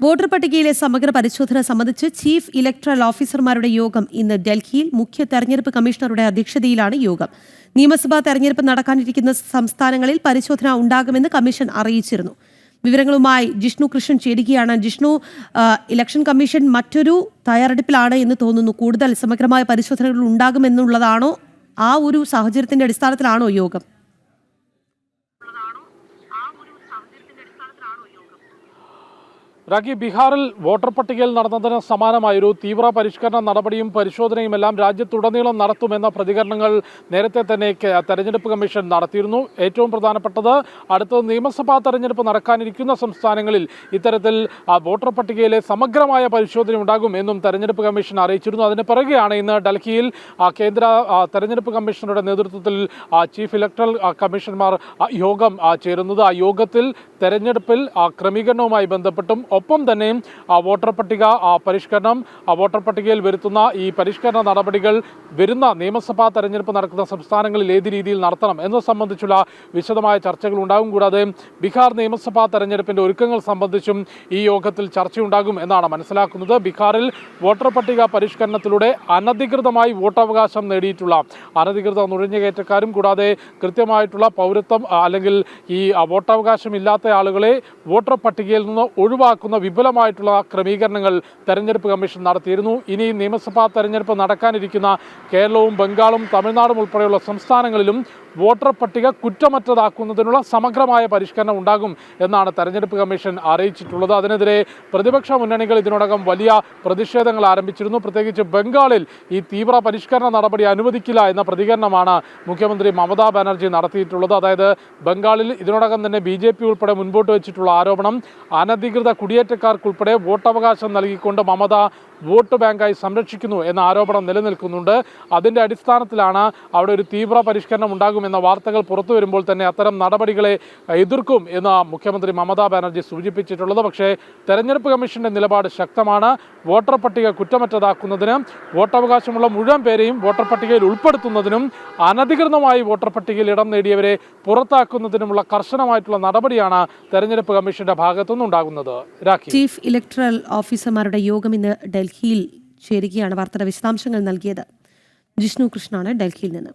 Voter പട്ടികയിലെ സമഗ്ര പരിശോധന സംബന്ധിച്ച് ചീഫ് ഇലക്ടറൽ ഓഫീസർമാരുടെ യോഗം ഇന്ന് ഡൽഹിയിൽ മുഖ്യ തെരഞ്ഞെടുപ്പ് കമ്മീഷണറുടെ അധ്യക്ഷതയിലാണ് യോഗം. നിയമസഭാ തെരഞ്ഞെടുപ്പ് നടക്കാനിരിക്കുന്ന സംസ്ഥാനങ്ങളിൽ പരിശോധന ഉണ്ടാകുമെന്ന് കമ്മീഷൻ അറിയിച്ചിരുന്നു. വിവരങ്ങളുമായി ജിഷ്ണു കൃഷ്ണൻ ചേരുകയാണ്. ജിഷ്ണു, ഇലക്ഷൻ കമ്മീഷൻ മറ്റൊരു തയ്യാറെടുപ്പിലാണ് എന്ന് തോന്നുന്നു. കൂടുതൽ സമഗ്രമായ പരിശോധനകൾ ഉണ്ടാകുമെന്നുള്ളതാണോ? ആ ഒരു സാഹചര്യത്തിന്റെ അടിസ്ഥാനത്തിലാണോ യോഗം? രാഖി, ബീഹാറിൽ വോട്ടർ പട്ടികയിൽ നടന്നതിന് സമാനമായൊരു തീവ്ര പരിഷ്കരണ നടപടിയും പരിശോധനയുമെല്ലാം രാജ്യത്തുടനീളം നടത്തുമെന്ന പ്രതികരണങ്ങൾ നേരത്തെ തന്നെ തെരഞ്ഞെടുപ്പ് കമ്മീഷൻ നടത്തിയിരുന്നു. ഏറ്റവും പ്രധാനപ്പെട്ടത് അടുത്ത നിയമസഭാ തെരഞ്ഞെടുപ്പ് നടക്കാനിരിക്കുന്ന സംസ്ഥാനങ്ങളിൽ ഇത്തരത്തിൽ വോട്ടർ പട്ടികയിലെ സമഗ്രമായ പരിശോധന ഉണ്ടാകും എന്നും തെരഞ്ഞെടുപ്പ് കമ്മീഷൻ അറിയിച്ചിരുന്നു. അതിന് പിറകെയാണ് ഇന്ന് ഡൽഹിയിൽ കേന്ദ്ര തെരഞ്ഞെടുപ്പ് കമ്മീഷണറുടെ നേതൃത്വത്തിൽ ചീഫ് ഇലക്ടറൽ കമ്മീഷണർമാർ യോഗം ചേരുന്നത്. ആ യോഗത്തിൽ തെരഞ്ഞെടുപ്പിൽ ക്രമീകരണവുമായി ബന്ധപ്പെട്ടും ഒപ്പം തന്നെ വോട്ടർ പട്ടിക പരിഷ്കരണം, വോട്ടർ പട്ടികയിൽ വരുത്തുന്ന ഈ പരിഷ്കരണ നടപടികൾ വരുന്ന നിയമസഭാ തെരഞ്ഞെടുപ്പ് നടക്കുന്ന സംസ്ഥാനങ്ങളിൽ ഏത് രീതിയിൽ നടത്തണം എന്നത് സംബന്ധിച്ചുള്ള വിശദമായ ചർച്ചകൾ ഉണ്ടാകും. കൂടാതെ ബീഹാർ നിയമസഭാ തെരഞ്ഞെടുപ്പിന്റെ ഒരുക്കങ്ങൾ സംബന്ധിച്ചും ഈ യോഗത്തിൽ ചർച്ചയുണ്ടാകും എന്നാണ് മനസ്സിലാക്കുന്നത്. ബീഹാറിൽ വോട്ടർ പട്ടിക പരിഷ്കരണത്തിലൂടെ അനധികൃതമായി വോട്ടവകാശം നേടിയിട്ടുള്ള അനധികൃത നുഴഞ്ഞുകയറ്റക്കാരും കൂടാതെ കൃത്യമായിട്ടുള്ള പൗരത്വം അല്ലെങ്കിൽ ഈ വോട്ടവകാശം ഇല്ലാത്ത ആളുകളെ വോട്ടർ പട്ടികയിൽ നിന്ന് ഒഴിവാക്കുന്ന വിപുലമായിട്ടുള്ള ക്രമീകരണങ്ങൾ തെരഞ്ഞെടുപ്പ് കമ്മീഷൻ നടത്തിയിരുന്നു. ഇനി നിയമസഭാ തെരഞ്ഞെടുപ്പ് നടക്കാനിരിക്കുന്ന കേരളവും ബംഗാളും തമിഴ്നാടും ഉൾപ്പെടെയുള്ള സംസ്ഥാനങ്ങളിലും വോട്ടർ പട്ടിക കുറ്റമറ്റതാക്കുന്നതിനുള്ള സമഗ്രമായ പരിഷ്കരണം ഉണ്ടാകും എന്നാണ് തെരഞ്ഞെടുപ്പ് കമ്മീഷൻ അറിയിച്ചിട്ടുള്ളത്. അതിനെതിരെ പ്രതിപക്ഷ മുന്നണികൾ ഇതിനോടകം വലിയ പ്രതിഷേധങ്ങൾ ആരംഭിച്ചിരുന്നു. പ്രത്യേകിച്ച് ബംഗാളിൽ ഈ തീവ്ര പരിഷ്കരണ നടപടി അനുവദിക്കില്ല എന്ന പ്രതികരണമാണ് മുഖ്യമന്ത്രി മമതാ ബാനർജി നടത്തിയിട്ടുള്ളത്. അതായത് ബംഗാളിൽ ഇതിനോടകം തന്നെ BJP ഉൾപ്പെടെ മുൻപോട്ട് വെച്ചിട്ടുള്ള ആരോപണം അനധികൃത കുടിയേറ്റക്കാർക്കുൾപ്പെടെ വോട്ടവകാശം നൽകിക്കൊണ്ട് മമത വോട്ട് ബാങ്കായി സംരക്ഷിക്കുന്നു എന്ന ആരോപണം നിലനിൽക്കുന്നുണ്ട്. അതിൻ്റെ അടിസ്ഥാനത്തിലാണ് അവിടെ ഒരു തീവ്ര പരിഷ്കരണം ഉണ്ടാകുമെന്ന വാർത്തകൾ പുറത്തു വരുമ്പോൾ തന്നെ അത്തരം നടപടികളെ എതിർക്കും എന്ന് മുഖ്യമന്ത്രി മമതാ ബാനർജി സൂചിപ്പിച്ചിട്ടുള്ളത്. പക്ഷേ തെരഞ്ഞെടുപ്പ് കമ്മീഷന്റെ നിലപാട് ശക്തമാണ്. വോട്ടർ പട്ടിക കുറ്റമറ്റതാക്കുന്നതിന്, വോട്ടവകാശമുള്ള മുഴുവൻ പേരെയും വോട്ടർ പട്ടികയിൽ ഉൾപ്പെടുത്തുന്നതിനും അനധികൃതമായി വോട്ടർ പട്ടികയിൽ ഇടം നേടിയവരെ പുറത്താക്കുന്നതിനുമുള്ള കർശനമായിട്ടുള്ള നടപടിയാണ് തെരഞ്ഞെടുപ്പ് കമ്മീഷന്റെ ഭാഗത്തുനിന്നുണ്ടാകുന്നത്. ചീഫ് ഇലക്ടറൽ ഓഫീസർമാരുടെ യോഗം ഇന്ന് ഡൽഹിയിൽ ചേരുകയാണ്. വാർത്തയുടെ വിശദാംശങ്ങൾ നൽകിയത് ജിഷ്ണു കൃഷ്ണനാണ് ഡൽഹിയിൽ നിന്ന്.